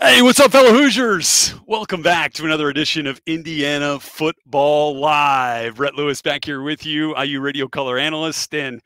Hey, what's up, fellow Hoosiers? Welcome back to another edition of Indiana Football Live. Rhett Lewis back here with you, IU radio color analyst. And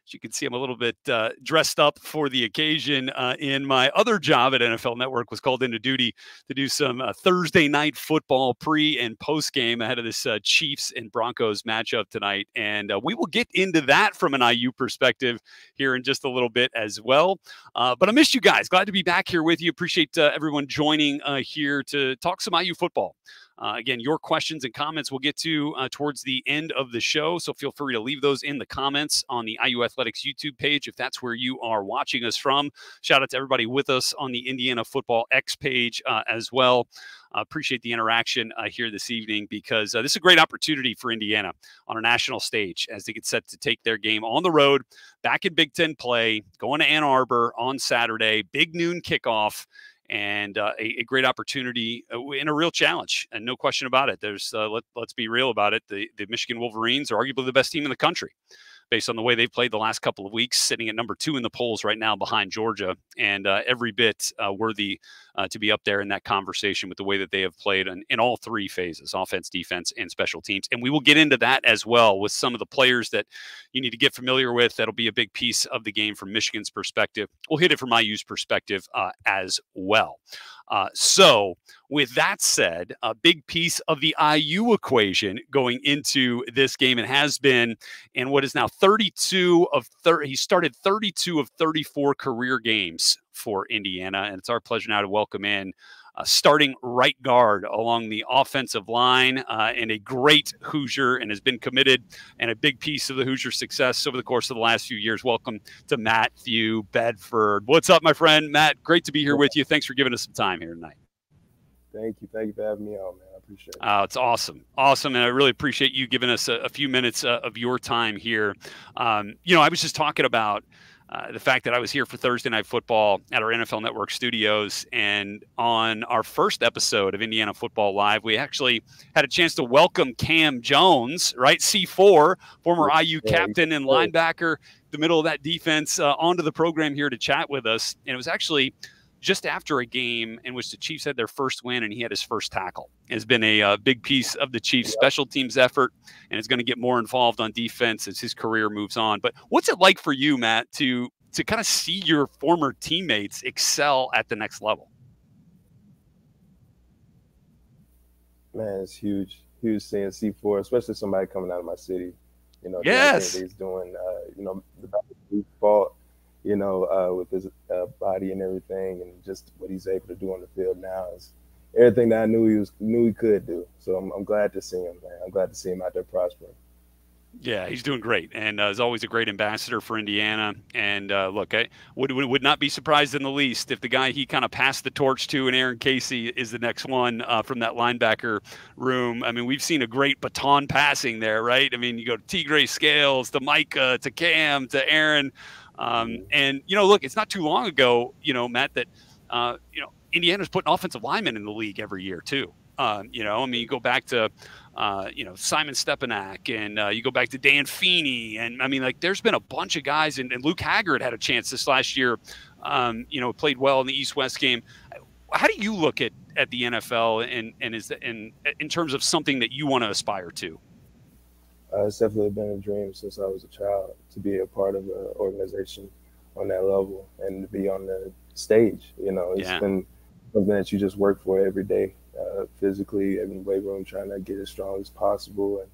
as you can see, I'm a little bit dressed up for the occasion. In my other job at NFL Network, was called into duty to do some Thursday night football pre and post game ahead of this Chiefs and Broncos matchup tonight. And we will get into that from an IU perspective here in just a little bit as well. But I missed you guys. Glad to be back here with you. Appreciate everyone joining here to talk some IU football. Again, your questions and comments we'll get to towards the end of the show, so feel free to leave those in the comments on the IU Athletics YouTube page if that's where you are watching us from. Shout out to everybody with us on the Indiana Football X page as well. Appreciate the interaction here this evening because this is a great opportunity for Indiana on a national stage as they get set to take their game on the road, back in Big Ten play, going to Ann Arbor on Saturday, big noon kickoff. And a great opportunity and a real challenge, and no question about it. There's let's be real about it. The Michigan Wolverines are arguably the best team in the country, based on the way they've played the last couple of weeks, sitting at number 2 in the polls right now behind Georgia, and every bit worthy to be up there in that conversation with the way that they have played in all three phases, offense, defense, and special teams. And we will get into that as well with some of the players that you need to get familiar with. That'll be a big piece of the game from Michigan's perspective. We'll hit it from IU's perspective as well. So with that said, a big piece of the IU equation going into this game, and has been, and what is now 32 of 30, he started 32 of 34 career games for Indiana. And it's our pleasure now to welcome in starting right guard along the offensive line, and a great Hoosier, and has been committed and a big piece of the Hoosier success over the course of the last few years. Welcome to Matthew Bedford. What's up, my friend? Matt, great to be here with you. Thanks for giving us some time here tonight. Thank you. Thank you for having me on, man. I appreciate it. It's awesome. Awesome. And I really appreciate you giving us a few minutes of your time here. I was just talking about the fact that I was here for Thursday Night Football at our NFL Network studios. And on our first episode of Indiana Football Live, we actually had a chance to welcome Cam Jones, right? C4, former IU captain and linebacker, the middle of that defense, onto the program here to chat with us. And it was actually just after a game in which the Chiefs had their first win and he had his first tackle. It's been a big piece of the Chiefs' special teams effort, and is going to get more involved on defense as his career moves on. But what's it like for you, Matt, to kind of see your former teammates excel at the next level? Man, it's huge seeing C4, especially somebody coming out of my city. Yes, he's doing, the battle he fought, with his body and everything, and just what he's able to do on the field now is everything that I knew he could do. So I'm glad to see him, man. I'm glad to see him out there prospering. Yeah, he's doing great, and is always a great ambassador for Indiana. And look, I would not be surprised in the least if the guy he kind of passed the torch to, and Aaron Casey, is the next one from that linebacker room. I mean, we've seen a great baton passing there, right? I mean, you go to T. Gray Scales, to Micah, to Cam, to Aaron. And, look, it's not too long ago, Matt, that, Indiana's putting offensive linemen in the league every year too. You go back to, Simon Stepanak, and you go back to Dan Feeney. And I mean, like, there's been a bunch of guys, and Luke Haggard had a chance this last year, played well in the East-West game. How do you look at the NFL and is in terms of something that you want to aspire to? It's definitely been a dream since I was a child to be a part of an organization on that level and to be on the stage. It's been something that you just work for every day, physically, in the weight room, trying to get as strong as possible,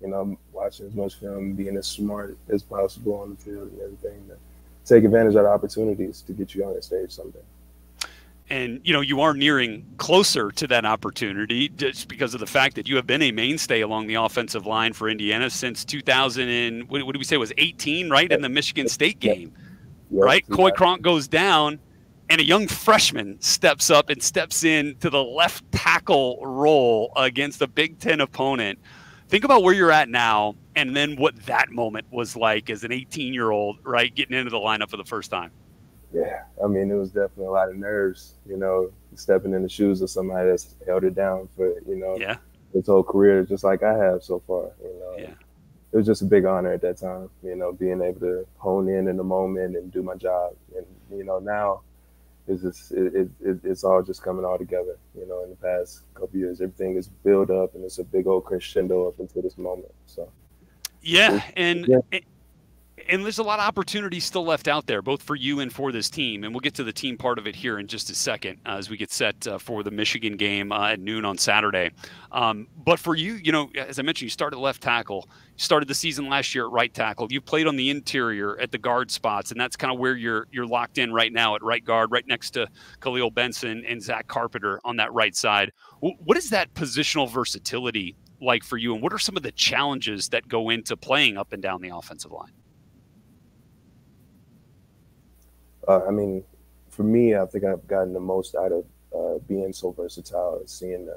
and watching as much film, being as smart as possible on the field and everything, to take advantage of the opportunities to get you on the stage someday. And, you are nearing closer to that opportunity just because of the fact that you have been a mainstay along the offensive line for Indiana since 2000 and what did we say was 18, right? In the Michigan State game, right? Coy Cronk goes down, and a young freshman steps up and steps in to the left tackle role against a Big Ten opponent. Think about where you're at now, and then what that moment was like as an 18-year-old, right, getting into the lineup for the first time. Yeah, I mean, it was definitely a lot of nerves, stepping in the shoes of somebody that's held it down for, his whole career, just like I have so far, Yeah. It was just a big honor at that time, being able to hone in the moment and do my job. And, now, it's just it's all just coming all together. You know, in the past couple years, everything is built up and it's a big old crescendo up until this moment. So Yeah, it's, and yeah. and there's a lot of opportunities still left out there, both for you and for this team. And we'll get to the team part of it here in just a second as we get set for the Michigan game at noon on Saturday. But for you, you know, as I mentioned, you started left tackle. You started the season last year at right tackle. You played on the interior at the guard spots, and that's kind of where you're locked in right now at right guard, right next to Khalil Benson and Zach Carpenter on that right side. What is that positional versatility like for you, and what are some of the challenges that go into playing up and down the offensive line? I mean, for me, I think I've gotten the most out of being so versatile, seeing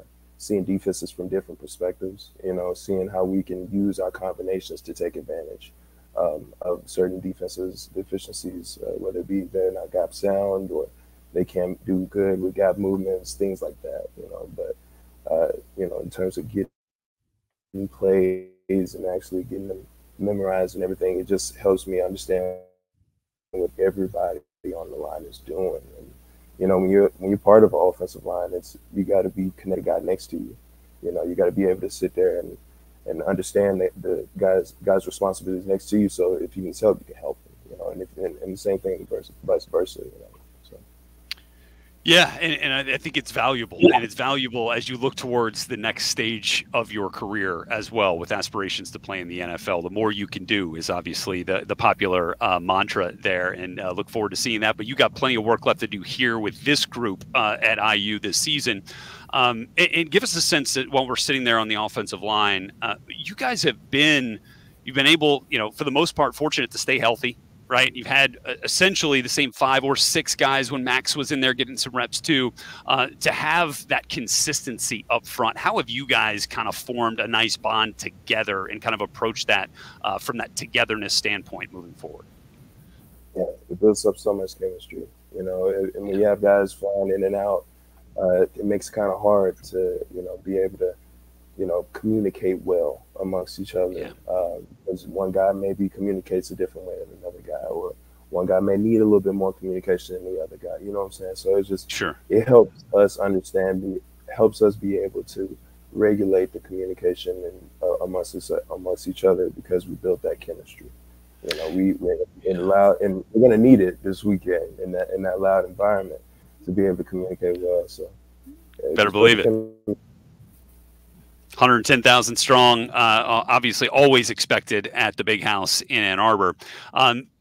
defenses from different perspectives. You know, seeing how we can use our combinations to take advantage of certain defenses deficiencies, whether it be they're not gap sound or they can't do good with gap movements, things like that. You know, but you know, in terms of getting plays and actually getting them memorized and everything, it just helps me understand what everybody on the line is doing. And you know, when you're part of an offensive line, it's you got to be connected guy next to you. You know, you got to be able to sit there and understand that the guy's responsibilities next to you. So if he needs help, you can help him. You know, and the same thing vice versa. You know, so. Yeah, and I think it's valuable, and it's valuable as you look towards the next stage of your career as well, with aspirations to play in the NFL. The more you can do is obviously the popular mantra there, and look forward to seeing that. But you got plenty of work left to do here with this group at IU this season. And give us a sense that while we're sitting there on the offensive line, you guys you've been able, you know, for the most part, fortunate to stay healthy. Right, you've had essentially the same 5 or 6 guys when Max was in there getting some reps too. To have that consistency up front, how have you guys kind of formed a nice bond together and kind of approached that from that togetherness standpoint moving forward? Yeah, it builds up so much chemistry, you know, and when you have guys flying in and out, it makes it kind of hard to, you know, be able to, you know, communicate well amongst each other. Yeah. Because one guy maybe communicates a different way than another guy, or one guy may need a little bit more communication than the other guy. You know what I'm saying? So it's just, Sure. It helps us understand, helps us be able to regulate the communication and amongst each other because we built that chemistry. You know, we're in loud, and we're gonna need it this weekend in that loud environment to be able to communicate well. So better believe it. 110,000 strong, obviously always expected at the Big House in Ann Arbor.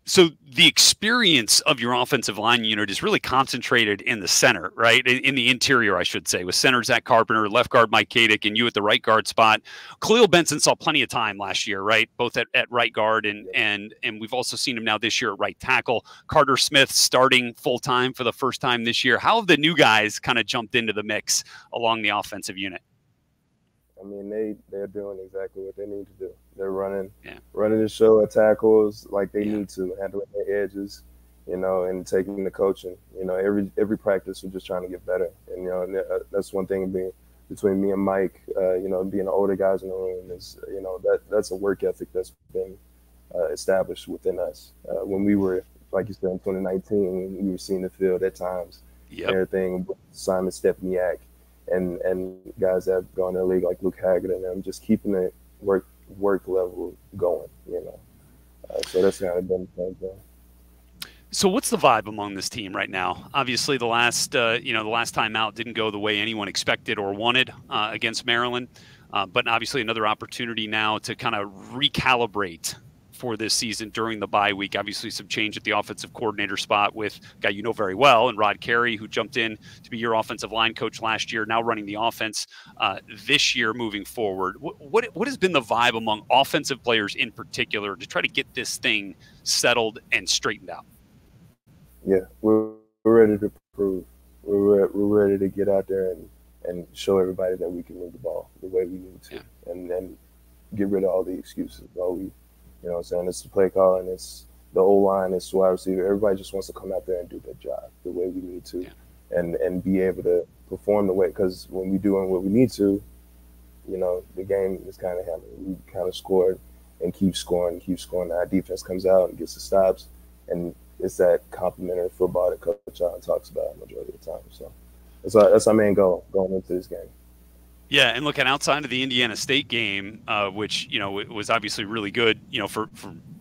So the experience of your offensive line unit is really concentrated in the center, right? In the interior, I should say, with center Zach Carpenter, left guard Mike Kadick, and you at the right guard spot. Khalil Benson saw plenty of time last year, right? Both at right guard and we've also seen him now this year at right tackle. Carter Smith starting full-time for the first time this year. How have the new guys kind of jumped into the mix along the offensive unit? I mean, they're doing exactly what they need to do. They're running the show at tackles like they need to, handling their edges, you know, and taking the coaching. You know, every practice we're just trying to get better, and you know, that's one thing between me and Mike. You know, being the older guys in the room is, you know, that's a work ethic that's been established within us. When we were, like you said, in 2019, we were seeing the field at times, everything. Simon Stepaniak. And guys that have gone to the league like Luke Haggard and them, just keeping the work level going, you know. So that's kind of been the thing. So what's the vibe among this team right now? Obviously, the last time out didn't go the way anyone expected or wanted against Maryland, but obviously another opportunity now to kind of recalibrate for this season during the bye week. Obviously, some change at the offensive coordinator spot with a guy you know very well, and Rod Carey, who jumped in to be your offensive line coach last year, now running the offense this year moving forward. What has been the vibe among offensive players in particular to try to get this thing settled and straightened out? Yeah, we're ready to prove. We're ready to get out there and show everybody that we can move the ball the way we need to, and then get rid of all the excuses. You know what I'm saying? It's the play calling, it's the O-line, it's the wide receiver. Everybody just wants to come out there and do their job the way we need to, and be able to perform the way. Because when we're doing what we need to, you know, the game is kind of handled. We kind of scored and keep scoring. Our defense comes out and gets the stops, and it's that complementary football that Coach John talks about majority of the time. So that's our main goal going into this game. Yeah, and looking outside of the Indiana State game, which it was obviously really good, for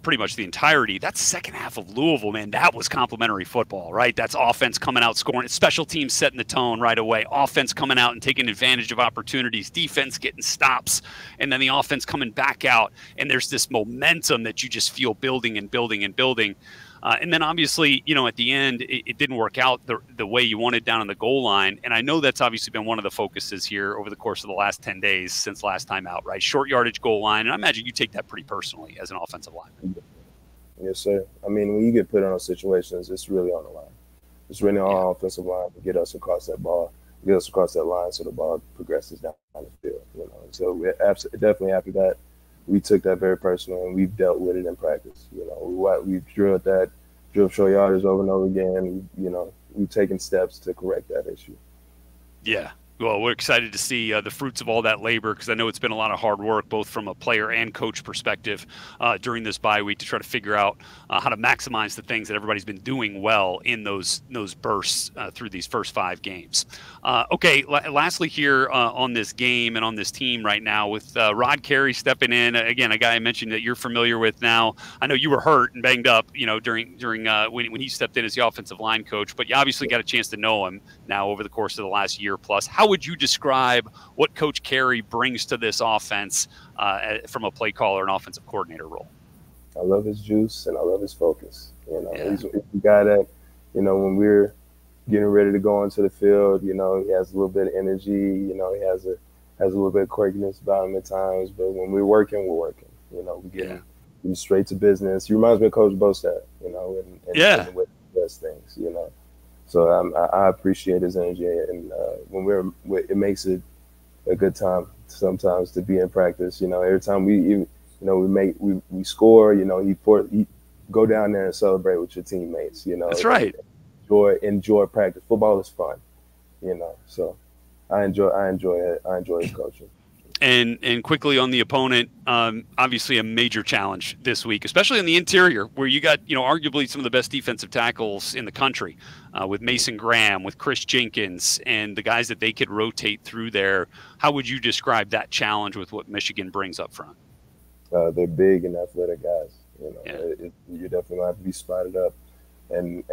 pretty much the entirety. That second half of Louisville, man, that was complimentary football, right? That's offense coming out scoring, special teams setting the tone right away, offense coming out and taking advantage of opportunities, defense getting stops, and then the offense coming back out, and there's this momentum that you just feel building and building and building. And then obviously, at the end, it didn't work out the way you wanted down on the goal line. And I know that's obviously been one of the focuses here over the course of the last 10 days since last time out, right? Short yardage goal line. And I imagine you take that pretty personally as an offensive lineman. Yes, sir. I mean, when you get put on those situations, it's really on the line. It's really on our offensive line to get us across that ball, get us across that line so the ball progresses down the field. So we're definitely after that, we took that very personal, and we've dealt with it in practice. We've drilled short yardage over and over again. We've taken steps to correct that issue. Yeah. Well, we're excited to see the fruits of all that labor, because I know it's been a lot of hard work, both from a player and coach perspective during this bye week, to try to figure out how to maximize the things that everybody's been doing well in those bursts through these first 5 games. Okay, lastly here on this game and on this team right now, with Rod Carey stepping in, again, a guy I mentioned that you're familiar with now. I know you were hurt and banged up, during when he stepped in as the offensive line coach, but you obviously got a chance to know him now over the course of the last year plus. How would you describe what Coach Carey brings to this offense from a play caller and offensive coordinator role? I love his juice and I love his focus. He's a guy that, when we're getting ready to go into the field, he has a little bit of energy. He has a little bit of quirkiness about him at times. But when we're working, we're working. We get straight to business. He reminds me of Coach Bostad, and the way he does things, So I appreciate his energy, and when it makes it a good time sometimes to be in practice. Every time we score, he go down there and celebrate with your teammates. That's right. Enjoy practice. Football is fun. So I enjoy it. I enjoy his coaching. And quickly on the opponent, obviously a major challenge this week, especially in the interior, where you got, arguably some of the best defensive tackles in the country, with Mason Graham, with Chris Jenkins, and the guys that they could rotate through there. How would you describe that challenge with what Michigan brings up front? They're big and athletic guys. You definitely have to be spotted up and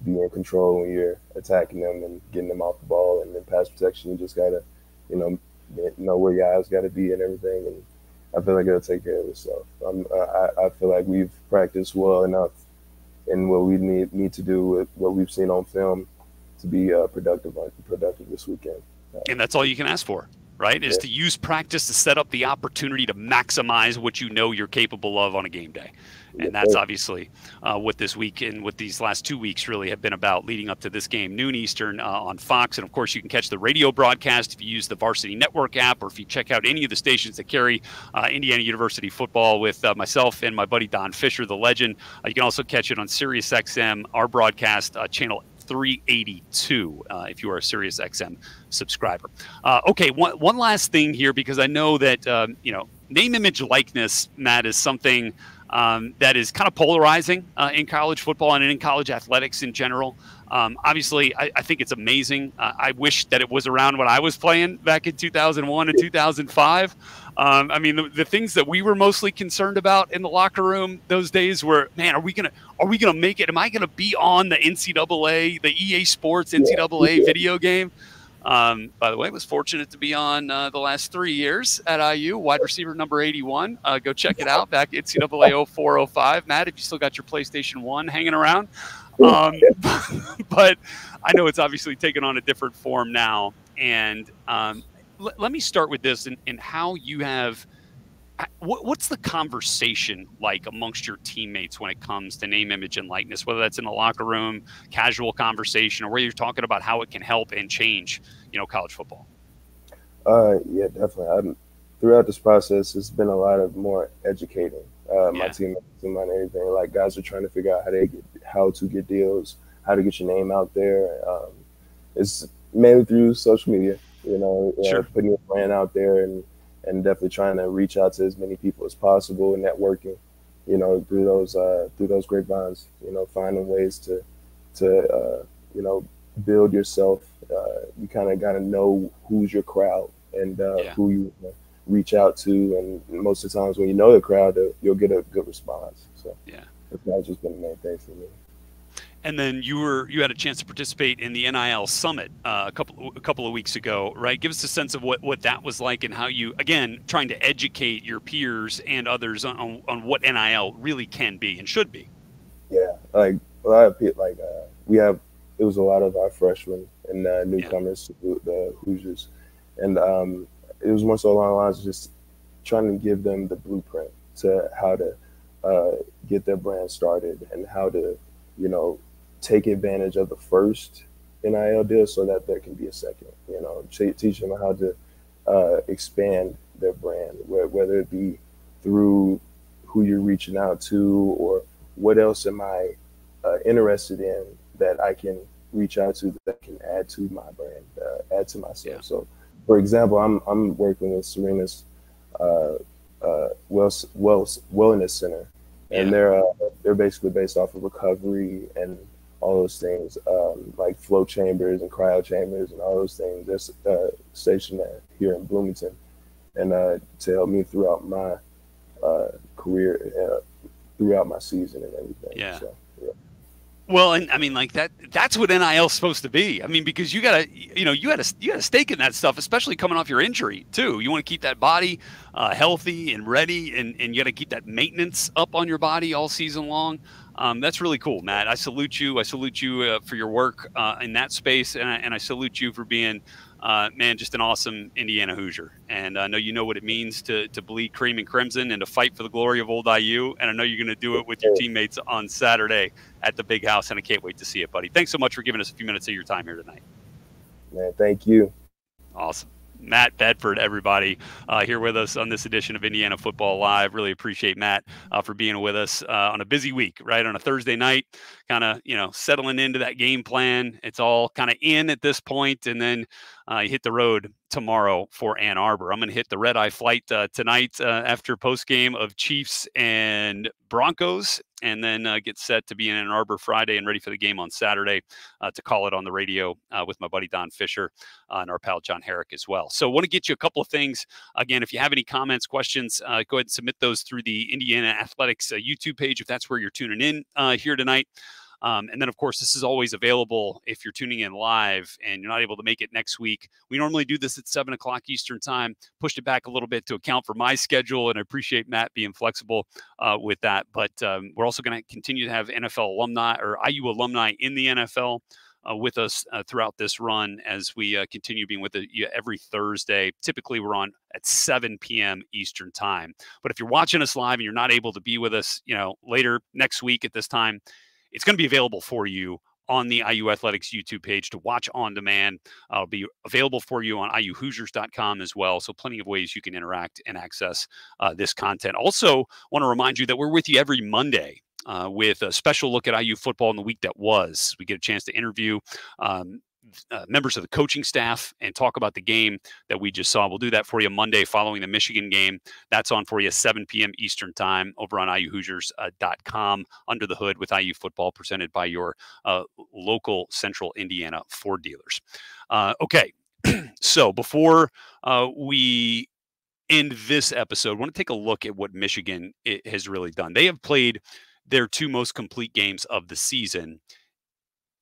be in control when you're attacking them and getting them off the ball. And then pass protection, you just gotta, know where your eyes got to be and everything, and I feel like it'll take care of itself. I feel like we've practiced well enough in what we need to do with what we've seen on film to be productive this weekend. And that's all you can ask for, right? Is to use practice to set up the opportunity to maximize what you're capable of on a game day. And that's obviously what this week and what these last 2 weeks really have been about, leading up to this game, noon Eastern on Fox. And of course, you can catch the radio broadcast if you use the Varsity Network app, or if you check out any of the stations that carry Indiana University football with myself and my buddy Don Fisher, the legend. You can also catch it on SiriusXM, our broadcast channel 382, if you are a SiriusXM subscriber. Okay, one last thing here, because I know that name, image, likeness, Matt, is something that is kind of polarizing in college football and in college athletics in general. Obviously, I think it's amazing. I wish that it was around when I was playing back in 2001 and 2005. I mean, the things that we were mostly concerned about in the locker room those days were, man, are we gonna make it? Am I gonna be on the NCAA, the EA Sports NCAA video game? By the way, I was fortunate to be on the last 3 years at IU, wide receiver number 81. Go check it out, back NCAA 0405. Matt, if you still got your PlayStation 1 hanging around. But I know it's obviously taken on a different form now. And let me start with this, and how you have what's the conversation like amongst your teammates when it comes to name, image, and likeness, whether that's in the locker room, casual conversation, or where you're talking about how it can help and change, college football? Yeah, definitely. Throughout this process, it's been a lot of more educating my teammates on anything. Like, guys are trying to figure out how to get deals, how to get your name out there. It's mainly through social media, putting your brand out there and definitely trying to reach out to as many people as possible and networking, you know, through those grapevines, you know, finding ways to you know, build yourself. You kind of got to know who's your crowd and who you reach out to, and most of the times when you know the crowd, you'll get a good response. So yeah, that's just been the main thing for me. And then you had a chance to participate in the NIL Summit a couple of weeks ago, right? Give us a sense of what that was like and how you, again, trying to educate your peers and others on what NIL really can be and should be. Yeah, like a lot of people, like we have, it was a lot of our freshmen and newcomers to the Hoosiers, and it was more so along the lines of just trying to give them the blueprint to how to get their brand started and how to, you know, take advantage of the first NIL deal so that there can be a second. You know, teach them how to expand their brand, whether it be through who you're reaching out to or what else am I interested in that I can reach out to that can add to my brand, add to myself. Yeah. So, for example, I'm working with Serena's wellness center, and they're basically based off of recovery and all those things, like flow chambers and cryo chambers and all those things. They're stationed here in Bloomington, and to help me throughout my career, throughout my season and everything. Yeah. So, well, and I mean, like that's what NIL is supposed to be. I mean, because you got a stake in that stuff, especially coming off your injury too. You want to keep that body healthy and ready, and you got to keep that maintenance up on your body all season long. That's really cool, Matt. I salute you. I salute you for your work in that space, and I salute you for being, man, just an awesome Indiana Hoosier. And I know you know what it means to bleed cream and crimson and to fight for the glory of old IU. And I know you're going to do it with your teammates on Saturday at the Big House, and I can't wait to see it, buddy. Thanks so much for giving us a few minutes of your time here tonight. Man, thank you. Awesome. Matt Bedford, everybody, here with us on this edition of Indiana Football Live. Really appreciate Matt for being with us on a busy week, right? On a Thursday night, kind of, settling into that game plan. It's all kind of in at this point, and then you hit the road tomorrow for Ann Arbor. I'm going to hit the red-eye flight tonight after post-game of Chiefs and Broncos, and then get set to be in Ann Arbor Friday and ready for the game on Saturday to call it on the radio with my buddy Don Fisher and our pal John Herrick as well. So I want to get you a couple of things. Again, if you have any comments, questions, go ahead and submit those through the Indiana Athletics YouTube page if that's where you're tuning in here tonight. And then, of course, this is always available if you're tuning in live and you're not able to make it next week. We normally do this at 7 o'clock Eastern time, pushed it back a little bit to account for my schedule, and I appreciate Matt being flexible with that. But we're also going to continue to have NFL alumni or IU alumni in the NFL with us throughout this run as we continue being with you every Thursday. Typically, we're on at 7 p.m. Eastern time. But if you're watching us live and you're not able to be with us, later next week at this time, it's going to be available for you on the IU Athletics YouTube page to watch on demand. It'll be available for you on iuhoosiers.com as well. So plenty of ways you can interact and access this content. Also, want to remind you that we're with you every Monday with a special look at IU football in the week that was. We get a chance to interview members of the coaching staff and talk about the game that we just saw. We'll do that for you Monday following the Michigan game. That's on for you 7 p.m. Eastern time over on iuhoosiers.com under the hood with IU football presented by your local Central Indiana Ford dealers. Okay, so before we end this episode, I want to take a look at what Michigan has really done. They have played their two most complete games of the season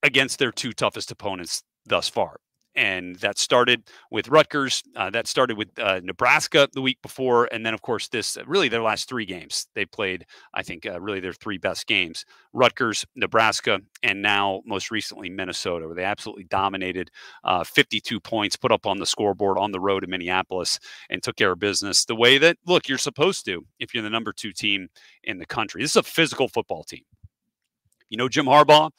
against their two toughest opponents thus far. And that started with Rutgers. That started with Nebraska the week before. And then, of course, really their last three games. They played, I think, really their three best games. Rutgers, Nebraska, and now most recently Minnesota, where they absolutely dominated 52 points, put up on the scoreboard on the road in Minneapolis and took care of business the way that, look, you're supposed to if you're the number 2 team in the country. This is a physical football team. You know Jim Harbaugh,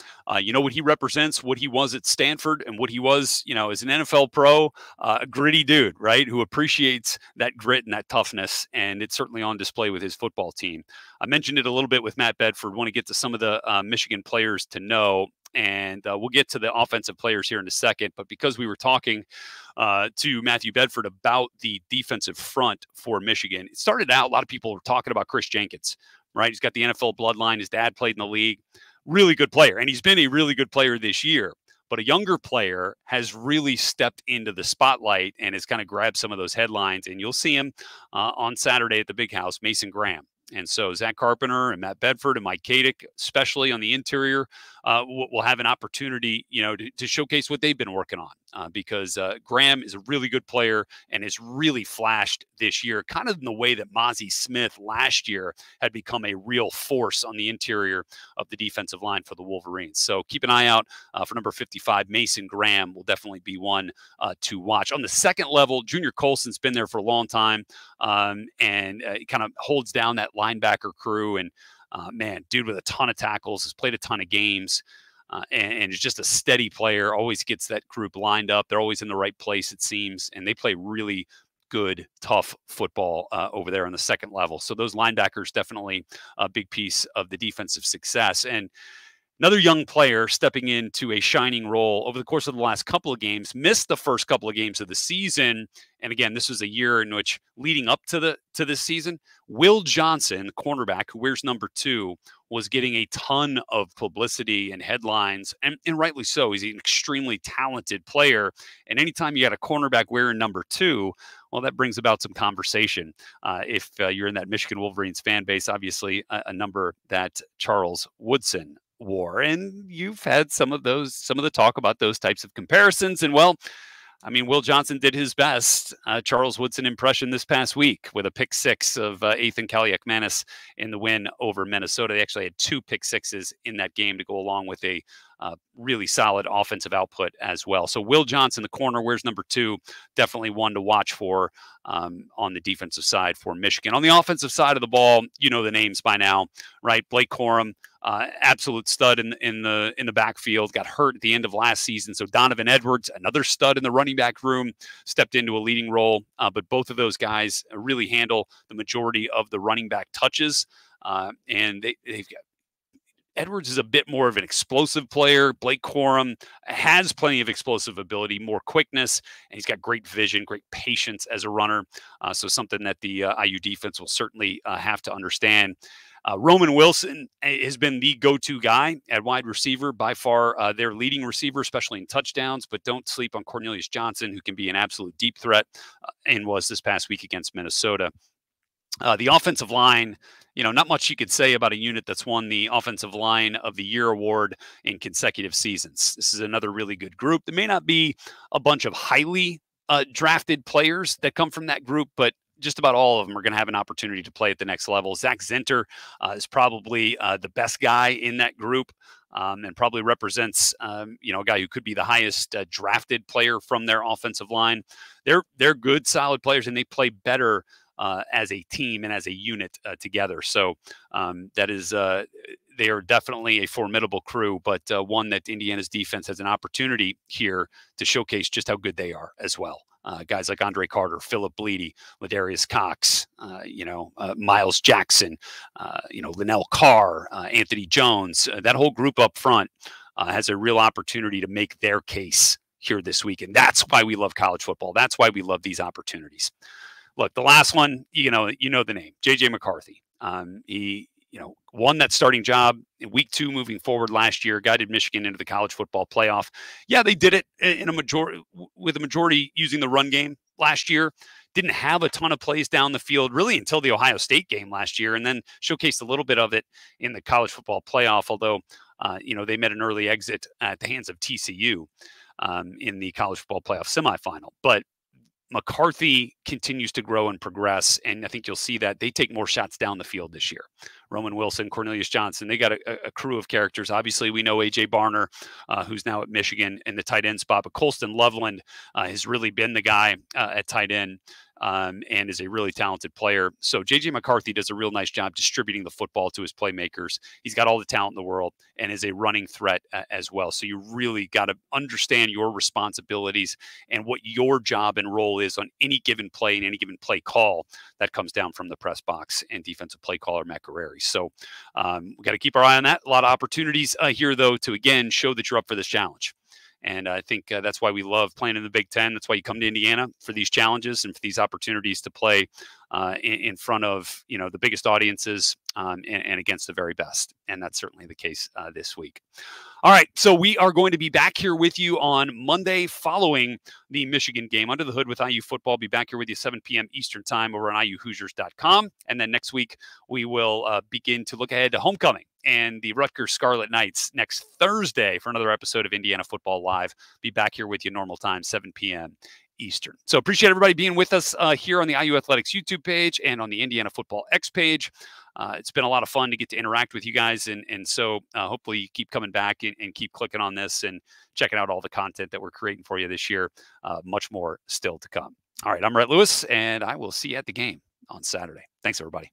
you know what he represents, what he was at Stanford, and what he was, as an NFL pro, a gritty dude, right, who appreciates that grit and that toughness, and it's certainly on display with his football team. I mentioned it a little bit with Matt Bedford. Want to get to some of the Michigan players to know, and we'll get to the offensive players here in a second, but because we were talking to Matthew Bedford about the defensive front for Michigan, it started out, a lot of people were talking about Chris Jenkins, right? He's got the NFL bloodline. His dad played in the league. Really good player. And he's been a really good player this year. But a younger player has really stepped into the spotlight and has kind of grabbed some of those headlines. And you'll see him on Saturday at the Big House, Mason Graham. And so Zach Carpenter and Matt Bedford and Mike Kadick, especially on the interior, will have an opportunity, to showcase what they've been working on. Because Graham is a really good player and has really flashed this year, kind of in the way that Mozzie Smith last year had become a real force on the interior of the defensive line for the Wolverines. So keep an eye out for number 55, Mason Graham will definitely be one to watch. On the second level, Junior Colson's been there for a long time, and he kind of holds down that linebacker crew. And man, dude with a ton of tackles, has played a ton of games, and is just a steady player, always gets that group lined up. They're always in the right place, it seems, and they play really good, tough football over there on the second level. So those linebackers definitely a big piece of the defensive success. And another young player stepping into a shining role over the course of the last couple of games, missed the first couple of games of the season. And again, this was a year in which, leading up to this season, Will Johnson, the cornerback who wears number 2, was getting a ton of publicity and headlines, and rightly so. He's an extremely talented player. And anytime you got a cornerback wearing number 2, well, that brings about some conversation. If you're in that Michigan Wolverines fan base, obviously a number that Charles Woodson wore. And you've had some of the talk about those types of comparisons. And well, I mean, Will Johnson did his best Charles Woodson impression this past week with a pick 6 of Ethan Kaliakmanis in the win over Minnesota. They actually had 2 pick 6s in that game to go along with a really solid offensive output as well. So Will Johnson, the corner, wears number 2, definitely one to watch for on the defensive side for Michigan. On the offensive side of the ball, you know the names by now, right? Blake Corum, absolute stud in the backfield, got hurt at the end of last season. So Donovan Edwards, another stud in the running back room, stepped into a leading role. But both of those guys really handle the majority of the running back touches. And they've got Edwards is a bit more of an explosive player. Blake Corum has plenty of explosive ability, more quickness, and he's got great vision, great patience as a runner. So something that the IU defense will certainly have to understand. Roman Wilson has been the go-to guy at wide receiver, by far their leading receiver, especially in touchdowns. But don't sleep on Cornelius Johnson, who can be an absolute deep threat, and was this past week against Minnesota. The offensive line, not much you could say about a unit that's won the Offensive Line of the Year award in consecutive seasons. This is another really good group. There may not be a bunch of highly drafted players that come from that group, but just about all of them are going to have an opportunity to play at the next level. Zach Zinter is probably the best guy in that group, and probably represents, a guy who could be the highest drafted player from their offensive line. They're good, solid players, and they play better as a team and as a unit together. So they are definitely a formidable crew, but one that Indiana's defense has an opportunity here to showcase just how good they are as well. Guys like Andre Carter, Philip Bleedy, Ladarius Cox, Miles Jackson, Linnell Carr, Anthony Jones, that whole group up front has a real opportunity to make their case here this week. And that's why we love college football. That's why we love these opportunities. Look, the last one, you know the name, J.J. McCarthy. He won that starting job in week 2 moving forward last year, guided Michigan into the college football playoff. Yeah, they did it with a majority using the run game last year. Didn't have a ton of plays down the field really until the Ohio State game last year, and then showcased a little bit of it in the college football playoff, although, they met an early exit at the hands of TCU in the college football playoff semifinal. But McCarthy continues to grow and progress, and I think you'll see that they take more shots down the field this year. Roman Wilson, Cornelius Johnson, they got a crew of characters. Obviously, we know A.J. Barner, who's now at Michigan in the tight end spot, but Colston Loveland has really been the guy at tight end. And is a really talented player. So J.J. McCarthy does a real nice job distributing the football to his playmakers. He's got all the talent in the world and is a running threat as well. So you really got to understand your responsibilities and what your job and role is on any given play and any given play call that comes down from the press box and defensive play caller Matt Guerreri. So we got to keep our eye on that. A lot of opportunities here, though, to, again, show that you're up for this challenge. And I think that's why we love playing in the Big Ten. That's why you come to Indiana for these challenges and for these opportunities to play in front of the biggest audiences and against the very best. And that's certainly the case this week. All right, so we are going to be back here with you on Monday following the Michigan game. Under the Hood with IU Football. Be back here with you 7 p.m. Eastern Time over on IUHoosiers.com. And then next week, we will begin to look ahead to homecoming and the Rutgers Scarlet Knights next Thursday for another episode of Indiana Football Live. Be back here with you normal time, 7 p.m. Eastern. So appreciate everybody being with us here on the IU Athletics YouTube page and on the Indiana Football X page. It's been a lot of fun to get to interact with you guys. And so hopefully you keep coming back and keep clicking on this and checking out all the content that we're creating for you this year. Much more still to come. All right, I'm Rhett Lewis, and I will see you at the game on Saturday. Thanks, everybody.